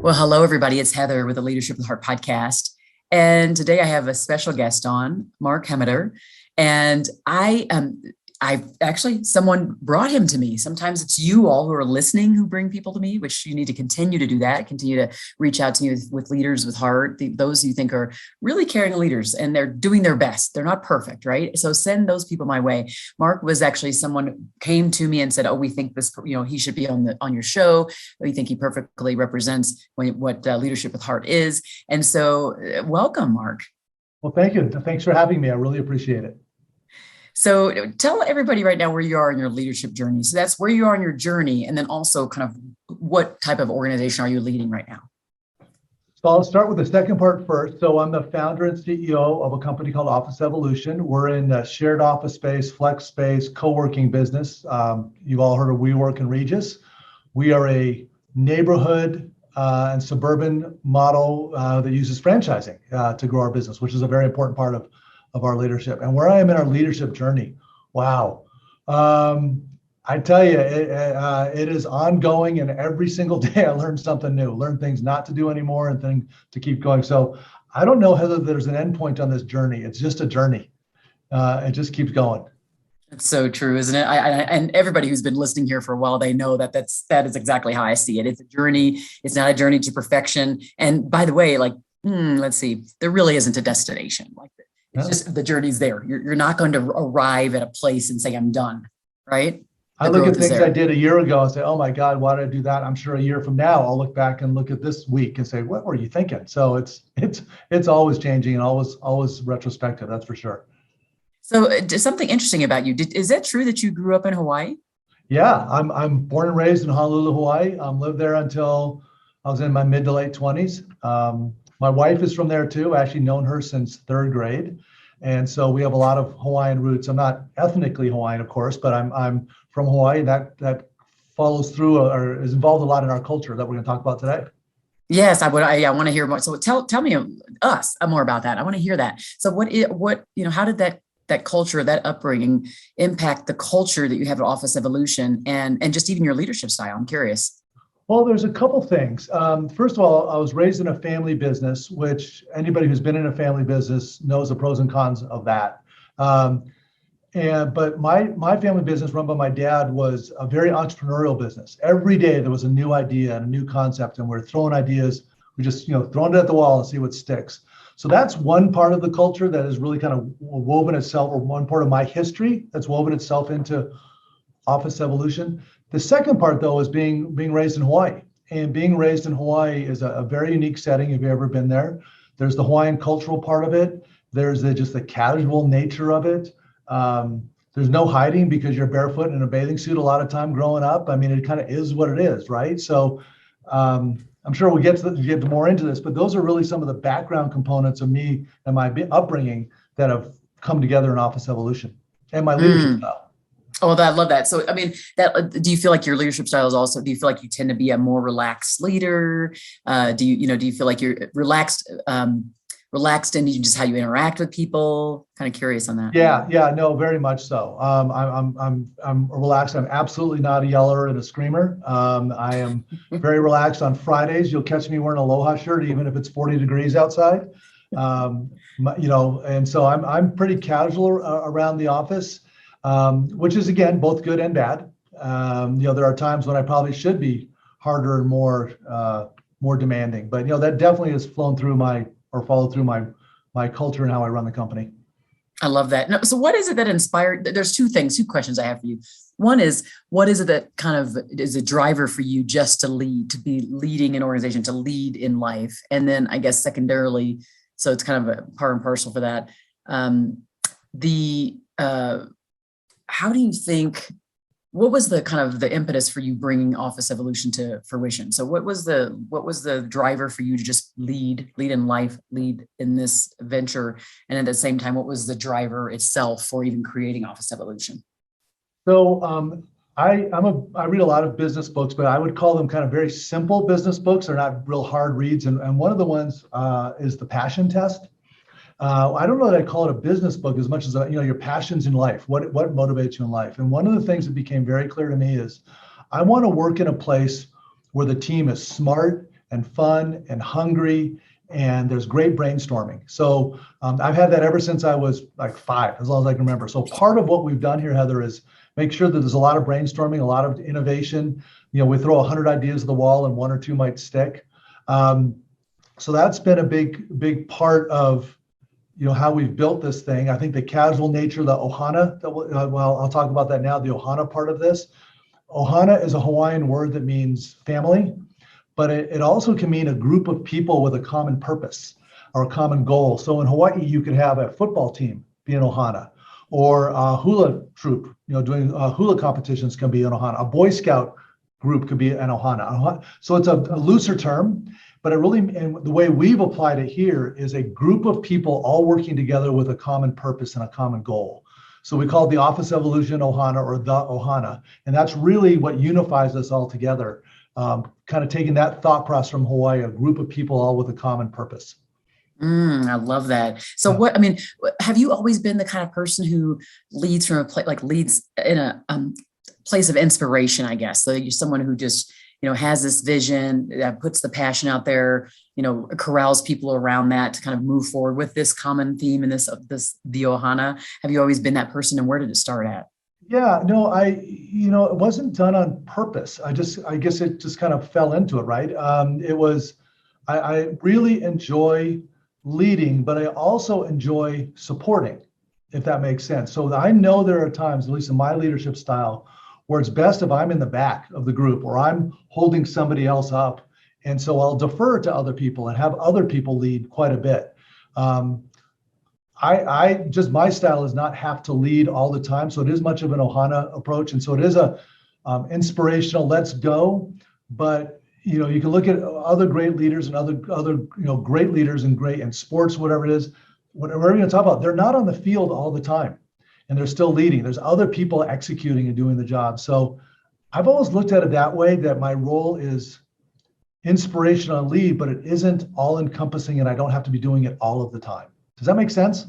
Well, hello, everybody. It's Heather with the Leadership with Heart podcast. And today I have a special guest on, Mark Hemmeter. And I actually, someone brought him to me. Sometimes it's you all who are listening who bring people to me, which you need to continue to do that. Continue to reach out to me with leaders with heart, those you think are really caring leaders and they're doing their best. They're not perfect, right? So send those people my way. Mark was actually someone who came to me and said, "Oh, we think this, he should be on your show. We think he perfectly represents what leadership with heart is." And so, welcome, Mark. Well, thank you. Thanks for having me. I really appreciate it. So tell everybody right now where you are in your leadership journey. So that's where you are in your journey. And then also kind of what type of organization are you leading right now? So I'll start with the second part first. So I'm the founder and CEO of a company called Office Evolution. We're in a shared office space, flex space, co-working business. You've all heard of WeWork and Regis. We are a neighborhood and suburban model that uses franchising to grow our business, which is a very important part of our leadership. And where I am in our leadership journey, wow. I tell you, it is ongoing, and every single day I learn something new, learn things not to do anymore and things to keep going. So I don't know, Heather, there's an end point on this journey. It's just a journey. It just keeps going. It's so true, isn't it? And everybody who's been listening here for a while, they know that that is exactly how I see it. It's a journey. It's not a journey to perfection. And by the way, let's see, there really isn't a destination like that. It's just the journey's there. You're not going to arrive at a place and say, "I'm done," right? I look at things I did a year ago and say, "Oh my God, why did I do that?" I'm sure a year from now, I'll look back and look at this week and say, "What were you thinking?" So it's always changing and always retrospective. That's for sure. So something interesting about you. Is that true that you grew up in Hawaii? Yeah, I'm born and raised in Honolulu, Hawaii. Lived there until I was in my mid to late 20s. My wife is from there too. I actually known her since third grade. And so we have a lot of Hawaiian roots. I'm not ethnically Hawaiian, of course, but I'm from Hawaii. That follows through or is involved a lot in our culture that we're going to talk about today. Yes, I would. I want to hear more. So tell me more about that. I want to hear that. So how did that culture, that upbringing impact the culture that you have at Office Evolution and just even your leadership style? I'm curious. Well, there's a couple things. First of all, I was raised in a family business, which anybody who's been in a family business knows the pros and cons of that. But my family business run by my dad was a very entrepreneurial business. Every day there was a new idea and a new concept, and we're throwing ideas. We just throwing it at the wall and see what sticks. So that's one part of the culture that has really kind of woven itself, or one part of my history that's woven itself into Office Evolution. The second part, though, is being raised in Hawaii. And being raised in Hawaii is a very unique setting if you've ever been there. There's the Hawaiian cultural part of it. There's just the casual nature of it. There's no hiding because you're barefoot in a bathing suit a lot of time growing up. I mean, it kind of is what it is, right? So I'm sure we'll get more into this, but those are really some of the background components of me and my upbringing that have come together in Office Evolution and my leadership style. Oh, I love that. So, I mean, do you feel like your leadership style is also, do you feel like you tend to be a more relaxed leader? Do you feel like you're relaxed in just how you interact with people? Kind of curious on that. Yeah, no, very much so. I'm relaxed. I'm absolutely not a yeller and a screamer. I am very relaxed on Fridays. You'll catch me wearing an aloha shirt, even if it's 40 degrees outside. And so I'm pretty casual around the office. Which is, again, both good and bad. There are times when I probably should be harder and more demanding, but that definitely has followed through my culture and how I run the company. I love that. No, so what is it that inspired? There's two questions I have for you. One is, what is it that kind of is a driver for you just to lead, to be leading an organization, to lead in life? And then I guess secondarily, so it's kind of a part and parcel for that. How do you think, what was the kind of the impetus for you bringing Office Evolution to fruition? So what was the driver for you to just lead in life, lead in this venture? And at the same time, what was the driver itself for even creating Office Evolution? So I read a lot of business books, but I would call them kind of very simple business books. They're not real hard reads. And one of the ones is The Passion Test. I don't know that I call it a business book as much as your passions in life, what motivates you in life. And one of the things that became very clear to me is I want to work in a place where the team is smart and fun and hungry, and there's great brainstorming. So I've had that ever since I was like 5, as long as I can remember. So part of what we've done here, Heather, is make sure that there's a lot of brainstorming, a lot of innovation. We throw 100 ideas at the wall and 1 or 2 might stick. So that's been a big part of how we've built this thing. I think the casual nature, the ohana, well, I'll talk about that now, the ohana part of this. Ohana is a Hawaiian word that means family, but it also can mean a group of people with a common purpose or a common goal. So in Hawaii, you could have a football team be an ohana, or a hula troop, doing hula competitions can be an ohana. A Boy Scout group could be an ohana. So it's a looser term, but and the way we've applied it here is a group of people all working together with a common purpose and a common goal. So we call it the Office Evolution Ohana, or the Ohana. And that's really what unifies us all together, kind of taking that thought process from Hawaii, a group of people all with a common purpose. I love that. So have you always been the kind of person who leads from leads in a place of inspiration, I guess? So you're someone who just, has this vision, that puts the passion out there, corrals people around that to kind of move forward with this common theme and the Ohana. Have you always been that person, and where did it start at? Yeah, no, it wasn't done on purpose. I guess it just kind of fell into it, right? I really enjoy leading, but I also enjoy supporting, if that makes sense. So I know there are times, at least in my leadership style, where it's best if I'm in the back of the group or I'm holding somebody else up. And so I'll defer to other people and have other people lead quite a bit. My style is not have to lead all the time. So it is much of an Ohana approach. And so it is a inspirational, let's go. But, you can look at other great leaders and other great leaders in sports, whatever it is, whatever you're going to talk about, they're not on the field all the time. And they're still leading. There's other people executing and doing the job. So I've always looked at it that way, that my role is inspirational and lead, but it isn't all encompassing and I don't have to be doing it all of the time. Does that make sense?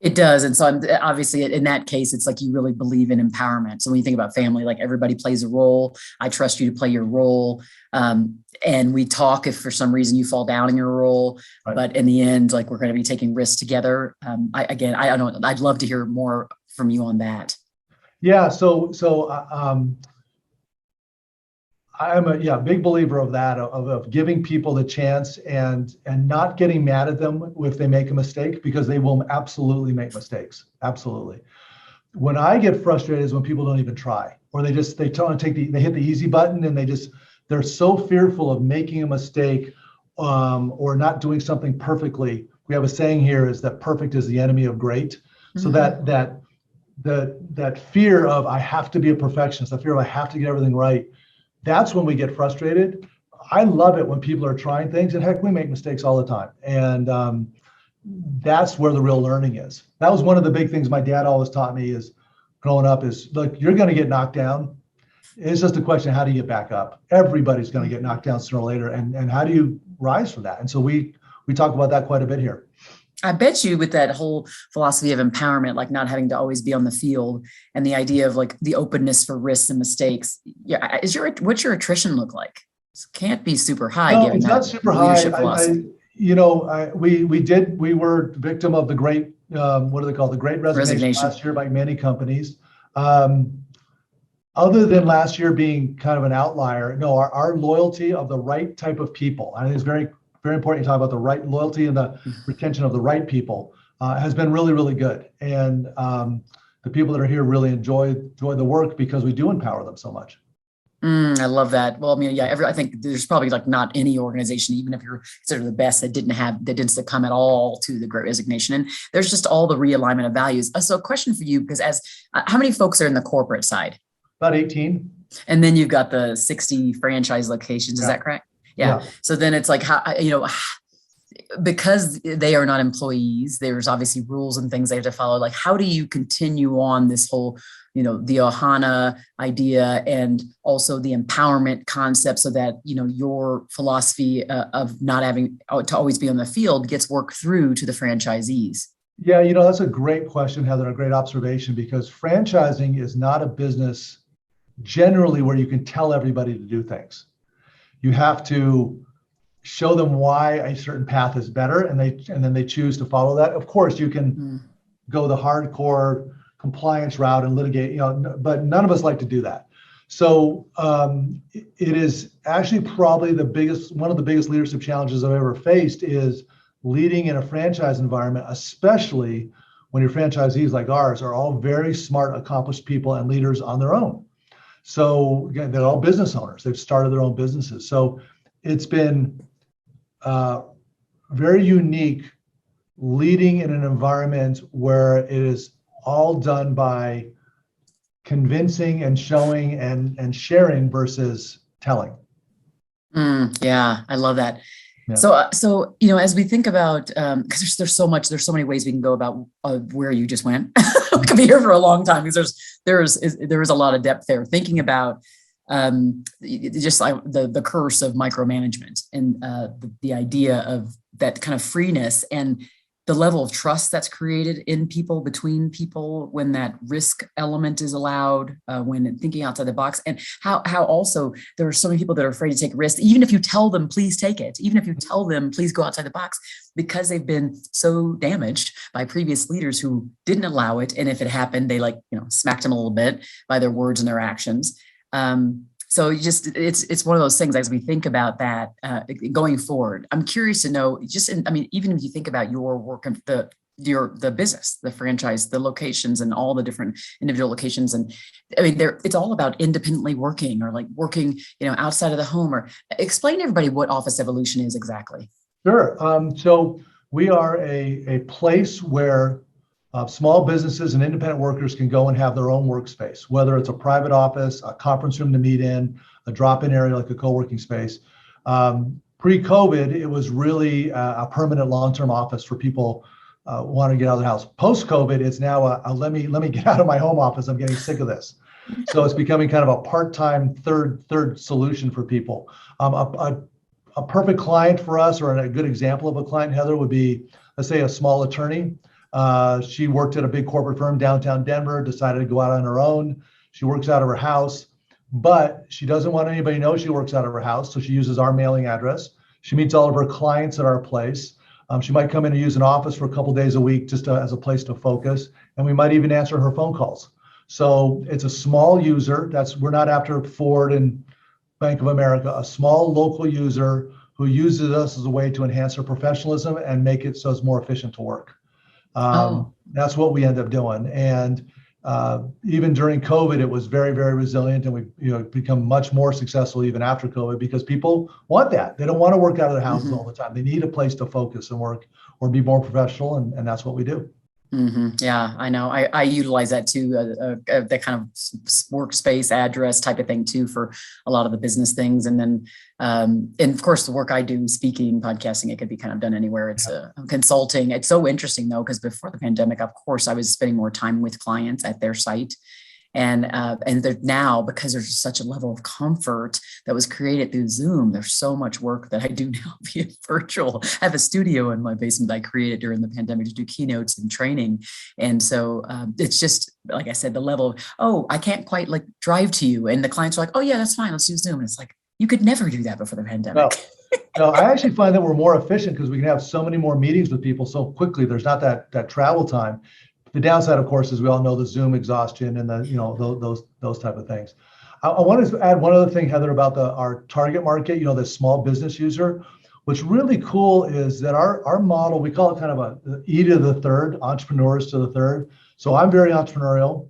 It does. And so obviously in that case, it's like you really believe in empowerment. So when you think about family, like everybody plays a role. I trust you to play your role. And we talk if for some reason you fall down in your role, right. But in the end, like we're going to be taking risks together. I'd love to hear more from you on that. Yeah. I'm a big believer of that, of giving people the chance and not getting mad at them if they make a mistake, because they will absolutely make mistakes. Absolutely. When I get frustrated is when people don't even try, or they hit the easy button and they're so fearful of making a mistake or not doing something perfectly. We have a saying here is that perfect is the enemy of great. Mm-hmm. So that fear of I have to be a perfectionist, the fear of I have to get everything right, that's when we get frustrated. I love it when people are trying things, and heck, we make mistakes all the time. And that's where the real learning is. That was one of the big things my dad always taught me is growing up is, look, you're going to get knocked down. It's just a question of how do you get back up? Everybody's going to get knocked down sooner or later. And how do you rise from that? And so we talk about that quite a bit here. I bet you with that whole philosophy of empowerment, like not having to always be on the field, and the idea of like the openness for risks and mistakes. Yeah. What's your attrition look like? It can't be super high. No, it's not super high. We were victim of the great, what do they call it? The great resignation last year by many companies. Other than last year being kind of an outlier, no, our loyalty of the right type of people, I think it's very, very important to talk about the right loyalty and the retention of the right people has been really, really good. And the people that are here really enjoy the work because we do empower them so much. I love that. Well, I mean, yeah, I think there's probably like not any organization, even if you're considered the best, that didn't succumb at all to the Great Resignation. And there's just all the realignment of values. So a question for you, because how many folks are in the corporate side? About 18. And then you've got the 60 franchise locations. Is that correct? Yeah. So then it's like, because they are not employees, there's obviously rules and things they have to follow. Like, how do you continue on this whole, the Ohana idea and also the empowerment concept so that, your philosophy of not having to always be on the field gets worked through to the franchisees? Yeah, that's a great question, Heather, a great observation, because franchising is not a business generally where you can tell everybody to do things. You have to show them why a certain path is better, and then they choose to follow that. Of course, you can go the hardcore compliance route and litigate, but none of us like to do that. So it is actually probably one of the biggest leadership challenges I've ever faced is leading in a franchise environment, especially when your franchisees like ours are all very smart, accomplished people and leaders on their own. So again, they're all business owners. They've started their own businesses. So it's been very unique leading in an environment where it is all done by convincing and showing and sharing versus telling. Yeah, I love that. Yeah. So as we think about, because there's so many ways we can go about where you just went. We could be here for a long time because there is a lot of depth there. Thinking about just like the curse of micromanagement and the idea of that kind of freeness and the level of trust that's created in people, between people, when that risk element is allowed, when thinking outside the box, and how also there are so many people that are afraid to take risks, even if you tell them, please take it, even if you tell them, please go outside the box, because they've been so damaged by previous leaders who didn't allow it. And if it happened, they smacked them a little bit by their words and their actions. So it's one of those things as we think about that going forward. I'm curious to know, even if you think about your work and the business, the franchise, the locations, and all the different individual locations, and it's all about independently working or working, outside of the home. Or explain to everybody what Office Evolution is exactly. Sure. So we are a place where small businesses and independent workers can go and have their own workspace, whether it's a private office, a conference room to meet in, a drop-in area like a co-working space. Pre-COVID, it was really a permanent long-term office for people wanting to get out of the house. Post-COVID, it's now let me get out of my home office. I'm getting sick of this. So it's becoming kind of a part-time third solution for people. A perfect client for us, or a good example of a client, Heather, would be, let's say, a small attorney. She worked at a big corporate firm downtown Denver, decided to go out on her own. She works out of her house, but she doesn't want anybody to know she works out of her house. So she uses our mailing address. She meets all of her clients at our place. She might come in and use an office for a couple of days a week just as a place to focus. And we might even answer her phone calls. So it's a small user. We're not after Ford and Bank of America, a small local user who uses us as a way to enhance her professionalism and make it so it's more efficient to work. That's what we end up doing. And even during COVID, it was very, very resilient, and we've become much more successful even after COVID, because people want that. They don't want to work out of their houses all the time. They need a place to focus and work or be more professional, and that's what we do. Yeah, I know. I utilize that too, that kind of workspace address type of thing too, for a lot of the business things. And then, and of course, the work I do, speaking, podcasting, it could be kind of done anywhere. It's consulting. It's so interesting though, because before the pandemic, of course, I was spending more time with clients at their site. And now, because there's such a level of comfort that was created through Zoom, there's so much work that I do now via virtual. I have a studio in my basement I created during the pandemic to do keynotes and training. And so it's just, like I said, the level of, I can't quite drive to you. And the clients are like, oh yeah, that's fine. Let's do Zoom. And it's like, you could never do that before the pandemic. No, I actually find that we're more efficient because we can have so many more meetings with people so quickly. There's not that travel time. The downside, of course, is we all know the Zoom exhaustion and those type of things. I wanted to add one other thing, Heather, about our target market, the small business user. What's really cool is that our model, we call it kind of a E to the third, entrepreneurs to the third. So I'm very entrepreneurial.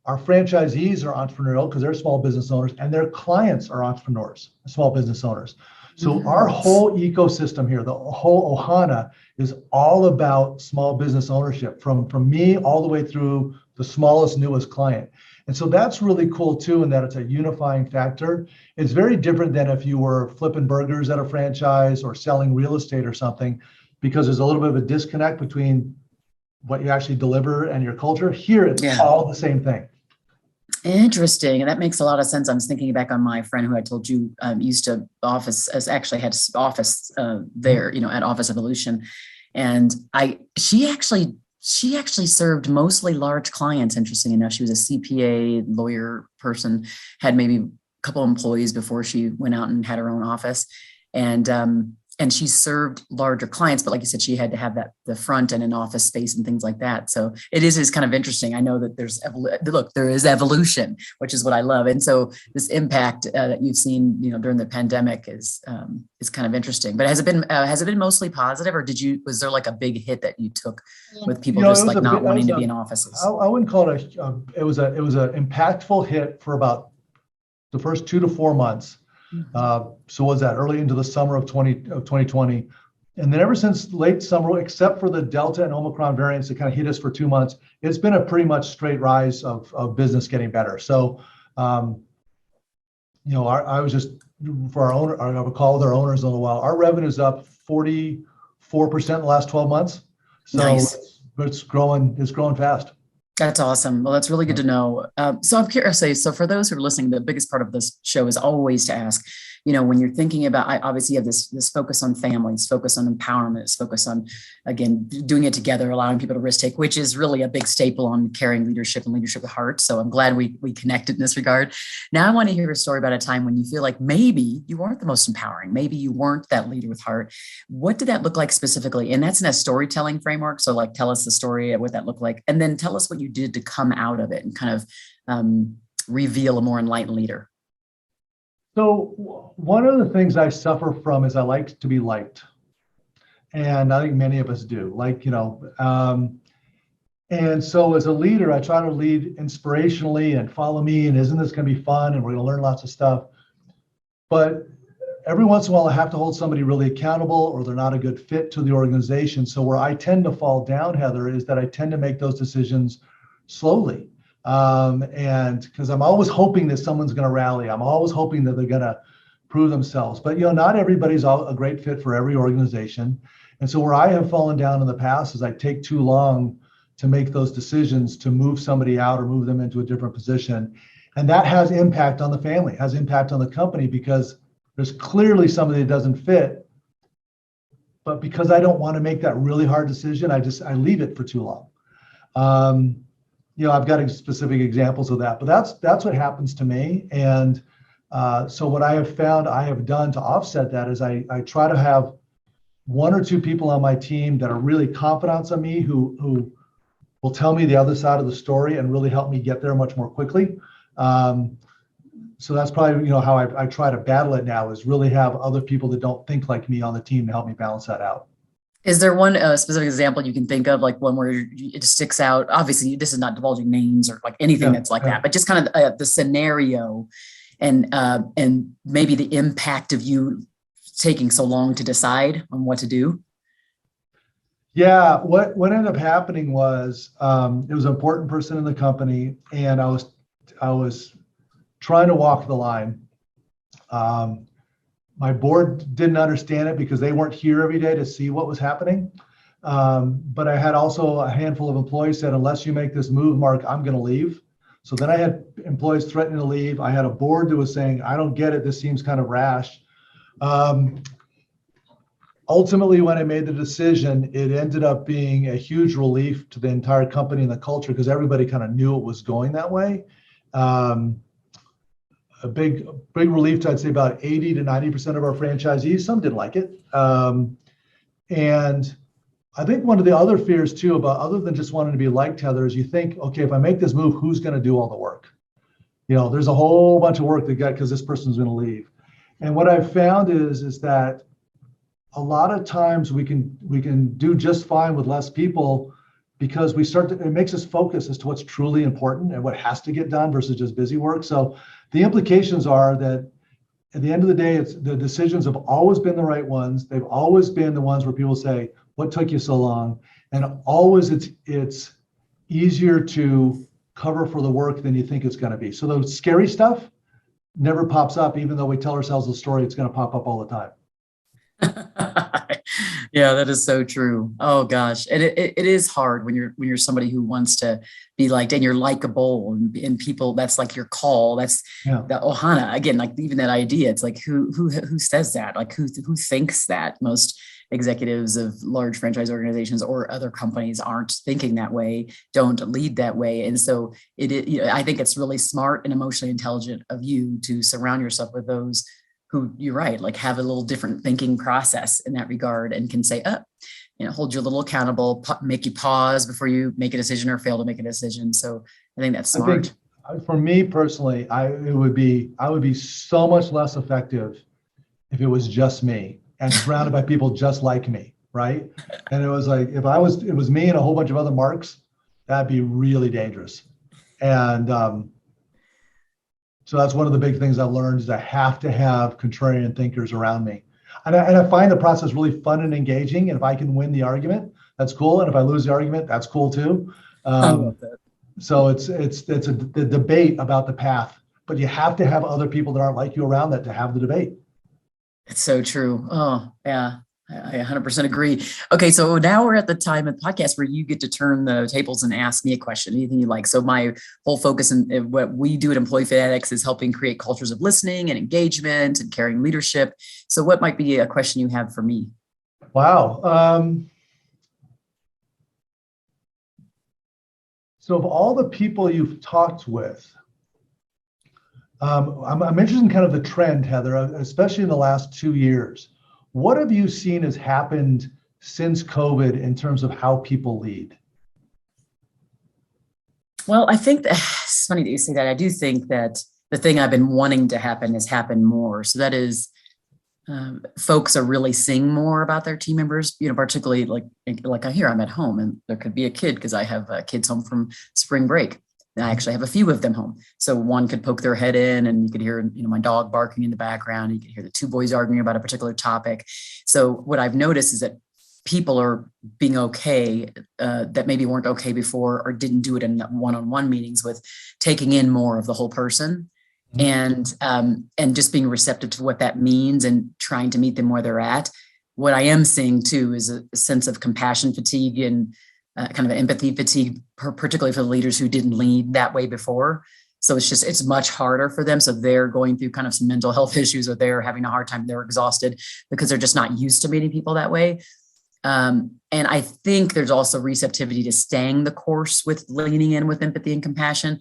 Our franchisees are entrepreneurial because they're small business owners, and their clients are entrepreneurs, small business owners. So our whole ecosystem here, the whole Ohana, is all about small business ownership, from me all the way through the smallest, newest client. And so that's really cool too, in that it's a unifying factor. It's very different than if you were flipping burgers at a franchise or selling real estate or something, because there's a little bit of a disconnect between what you actually deliver and your culture. Here, it's all the same thing. Interesting. And that makes a lot of sense. I was thinking back on my friend who I told you used to office, actually had office there, at Office Evolution. And she actually served mostly large clients. Interesting enough, she was a CPA lawyer person, had maybe couple employees before she went out and had her own office. And she served larger clients, but like you said, she had to have the front and an office space and things like that. So it is kind of interesting. I know that there is evolution, which is what I love. And so this impact that you've seen, during the pandemic is kind of interesting. But has it been mostly positive, or was there like a big hit that you took with people just like not wanting to be in offices? I wouldn't call it it was an impactful hit for about the first 2 to 4 months. So was that early into the summer of 2020. And then ever since late summer, except for the Delta and Omicron variants that kind of hit us for 2 months, it's been a pretty much straight rise of business getting better. So, I was just, for our owner, I would call their owners in a little while, our revenue's up 44% in the last 12 months. So nice. It's growing fast. That's awesome. Well, that's really good to know. So I'm curious, so for those who are listening, the biggest part of this show is always to ask, when you're thinking about, obviously you have this focus on families, focus on empowerment, focus on, again, doing it together, allowing people to risk take, which is really a big staple on caring leadership and leadership with heart. So I'm glad we connected in this regard. Now I want to hear a story about a time when you feel like maybe you weren't the most empowering. Maybe you weren't that leader with heart. What did that look like specifically? And that's in a storytelling framework. So like, tell us the story of what that looked like, and then tell us what you did to come out of it and kind of reveal a more enlightened leader. So one of the things I suffer from is I like to be liked. And I think many of us do, and so as a leader, I try to lead inspirationally and follow me, and isn't this going to be fun? And we're going to learn lots of stuff. But every once in a while, I have to hold somebody really accountable, or they're not a good fit to the organization. So where I tend to fall down, Heather, is that I tend to make those decisions slowly. And because I'm always hoping that someone's going to rally, I'm always hoping that they're going to prove themselves. But not everybody's a great fit for every organization. And so where I have fallen down in the past is I take too long to make those decisions to move somebody out or move them into a different position. And that has impact on the family, has impact on the company, because there's clearly somebody that doesn't fit. But because I don't want to make that really hard decision, I leave it for too long. I've got specific examples of that, but that's what happens to me. And so what I have found I have done to offset that is I try to have 1 or 2 people on my team that are really confidants of me, who will tell me the other side of the story and really help me get there much more quickly. So that's probably, how I try to battle it now, is really have other people that don't think like me on the team to help me balance that out. Is there one specific example you can think of, like one where it sticks out? Obviously, this is not divulging names or like anything that's like that, but just kind of the scenario and maybe the impact of you taking so long to decide on what to do. Yeah, what ended up happening was it was an important person in the company, and I was trying to walk the line. My board didn't understand it because they weren't here every day to see what was happening. But I had also a handful of employees said, unless you make this move, Mark, I'm going to leave. So then I had employees threatening to leave. I had a board that was saying, I don't get it. This seems kind of rash. Ultimately, when I made the decision, it ended up being a huge relief to the entire company and the culture, because everybody kind of knew it was going that way. A big relief to, I'd say, about 80 to 90% of our franchisees. Some didn't like it. And I think one of the other fears too, about other than just wanting to be liked, Heather, is you think, okay, if I make this move, who's going to do all the work? There's a whole bunch of work because this person's going to leave. And what I've found is that a lot of times we can do just fine with less people, because it makes us focus as to what's truly important and what has to get done versus just busy work. So the implications are that at the end of the day, the decisions have always been the right ones. They've always been the ones where people say, what took you so long? And always it's easier to cover for the work than you think it's going to be. So the scary stuff never pops up, even though we tell ourselves the story, it's going to pop up all the time. Yeah, that is so true. Oh gosh. And it is hard when you're somebody who wants to be liked and you're likable and people, that's like your call. That's the ohana. Again, like even that idea, it's like who says that? Like who thinks that most executives of large franchise organizations or other companies aren't thinking that way, don't lead that way. And so I think it's really smart and emotionally intelligent of you to surround yourself with those who, you're right, like have a little different thinking process in that regard and can say, hold you a little accountable, make you pause before you make a decision or fail to make a decision. So I think that's smart. For me personally, I would be so much less effective if it was just me and surrounded by people just like me, right? And it was like it was me and a whole bunch of other Marks, that'd be really dangerous. And so that's one of the big things I learned is I have to have contrarian thinkers around me. And I find the process really fun and engaging. And if I can win the argument, that's cool. And if I lose the argument, that's cool too. I love that. So it's the debate about the path, but you have to have other people that aren't like you around that to have the debate. It's so true. Oh, yeah. I 100% agree. Okay, so now we're at the time of the podcast where you get to turn the tables and ask me a question, anything you like. So my whole focus in what we do at Employee Fanatics is helping create cultures of listening and engagement and caring leadership. So what might be a question you have for me? Wow. So of all the people you've talked with, I'm interested in kind of the trend, Heather, especially in the last 2 years. What have you seen has happened since COVID in terms of how people lead? Well, I think it's funny that you say that. I do think that the thing I've been wanting to happen has happened more. So that is folks are really seeing more about their team members, particularly like I hear I'm at home and there could be a kid because I have kids home from spring break. I actually have a few of them home. So one could poke their head in and you could hear, my dog barking in the background. You could hear the two boys arguing about a particular topic. So what I've noticed is that people are being okay that maybe weren't okay before or didn't do it in one-on-one meetings with taking in more of the whole person and just being receptive to what that means and trying to meet them where they're at. What I am seeing too is a sense of compassion fatigue and kind of empathy fatigue, particularly for the leaders who didn't lead that way before. So it's much harder for them. So they're going through kind of some mental health issues or they're having a hard time. They're exhausted because they're just not used to meeting people that way. And I think there's also receptivity to staying the course with leaning in with empathy and compassion.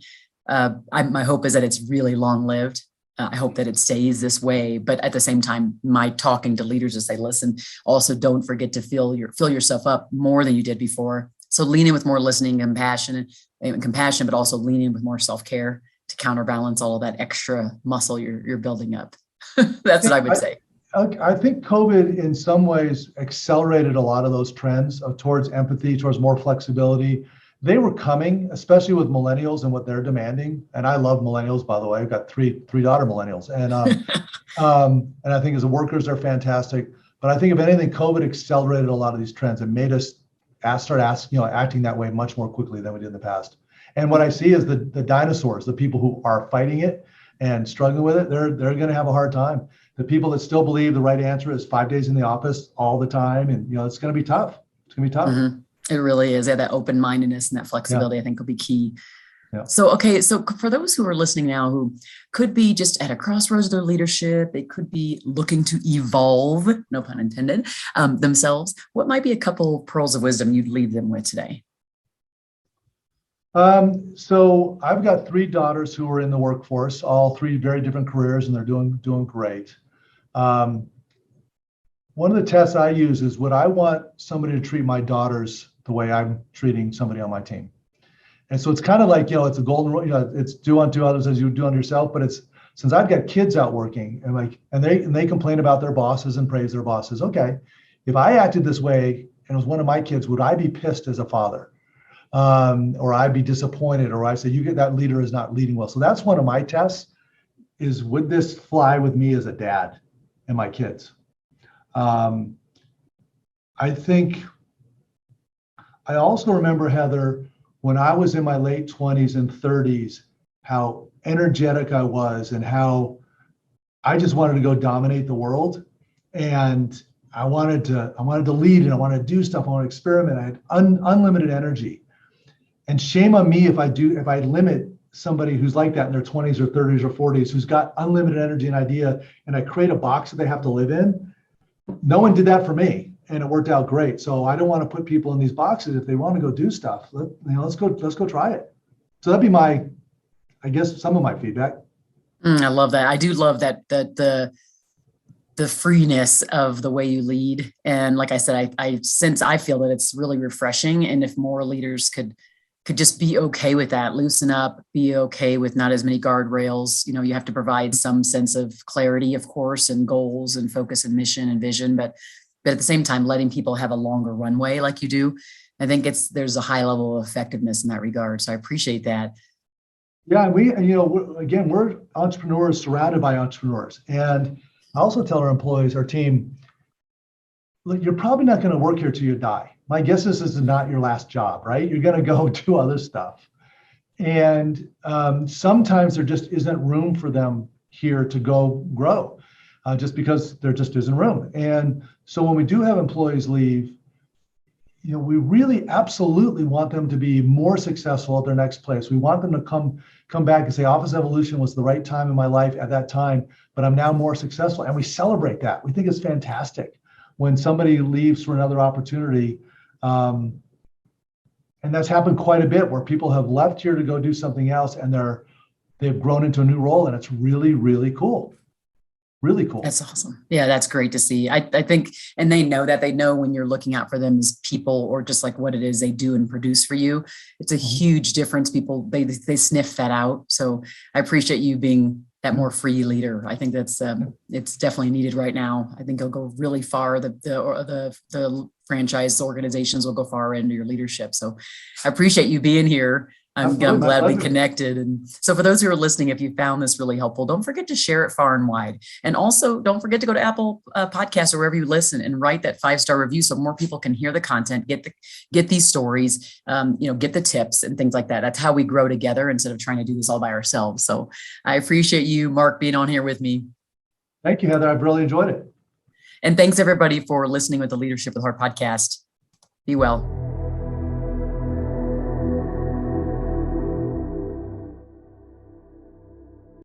My hope is that it's really long-lived. I hope that it stays this way. But at the same time, my talking to leaders is say, listen, also don't forget to fill yourself up more than you did before. So lean in with more listening and compassion, but also lean in with more self-care to counterbalance all of that extra muscle you're building up. That's what I would say. I think COVID in some ways accelerated a lot of those trends towards empathy, towards more flexibility. They were coming, especially with millennials and what they're demanding. And I love millennials, by the way. I've got three daughter millennials. And and I think as workers, they're fantastic. But I think if anything, COVID accelerated a lot of these trends and made us acting that way much more quickly than we did in the past. And what I see is the dinosaurs, the people who are fighting it and struggling with it, they're going to have a hard time. The people that still believe the right answer is 5 days in the office all the time. And, it's going to be tough. It's going to be tough. Mm-hmm. It really is. Yeah, that open-mindedness and that flexibility, I think, will be key. Yeah. So for those who are listening now, who could be just at a crossroads of their leadership, they could be looking to evolve, no pun intended, themselves. What might be a couple pearls of wisdom you'd leave them with today? So I've got 3 daughters who are in the workforce, all 3 very different careers, and they're doing great. One of the tests I use is, would I want somebody to treat my daughters the way I'm treating somebody on my team? And so it's kind of like, it's a golden rule, it's do unto others as you do unto yourself. But it's, since I've got kids out working and they complain about their bosses and praise their bosses. Okay, if I acted this way and it was one of my kids, would I be pissed as a father? Or I'd be disappointed, or I say, that leader is not leading well. So that's one of my tests is, would this fly with me as a dad and my kids? I think I also remember, Heather, when I was in my late 20s and 30s, how energetic I was and how I just wanted to go dominate the world. And I wanted to lead and I wanted to do stuff. I wanted to experiment. I had unlimited energy. And shame on me if I limit somebody who's like that in their 20s or 30s or 40s, who's got unlimited energy and idea, and I create a box that they have to live in. No one did that for me. and it worked out great. So I don't want to put people in these boxes. If they want to go do stuff, let's go try it. So that'd be I guess some of my feedback. I love that. I do love that the freeness of the way you lead. And like I said, I feel that it's really refreshing. And if more leaders could just be okay with that, loosen up, be okay with not as many guardrails. You have to provide some sense of clarity, of course, and goals and focus and mission and vision, but at the same time, letting people have a longer runway like you do. I think there's a high level of effectiveness in that regard. So I appreciate that. Yeah, we're entrepreneurs surrounded by entrepreneurs. And I also tell our employees, our team, look, you're probably not going to work here till you die. My guess is this is not your last job, right? You're going to go do other stuff. And sometimes there just isn't room for them here to go grow, just because there just isn't room. And so when we do have employees leave, we really absolutely want them to be more successful at their next place. We want them to come back and say, Office Evolution was the right time in my life at that time, but I'm now more successful. And we celebrate that. We think it's fantastic when somebody leaves for another opportunity. And that's happened quite a bit, where people have left here to go do something else, and they've grown into a new role, and it's really, really cool. Really cool. That's awesome. Yeah, that's great to see. I think, and they know when you're looking out for them as people, or just like what it is they do and produce for you. It's a huge difference. People, they sniff that out. So I appreciate you being that more free leader. I think that's it's definitely needed right now. I think it'll go really far. The franchise organizations will go far into your leadership. So I appreciate you being here. I'm glad we connected. And so for those who are listening, if you found this really helpful, don't forget to share it far and wide. And also don't forget to go to Apple Podcasts or wherever you listen and write that 5-star review so more people can hear the content, get these stories, get the tips and things like that. That's how we grow together instead of trying to do this all by ourselves. So I appreciate you, Mark, being on here with me. Thank you, Heather. I've really enjoyed it. And thanks everybody for listening with the Leadership with Heart podcast. Be well.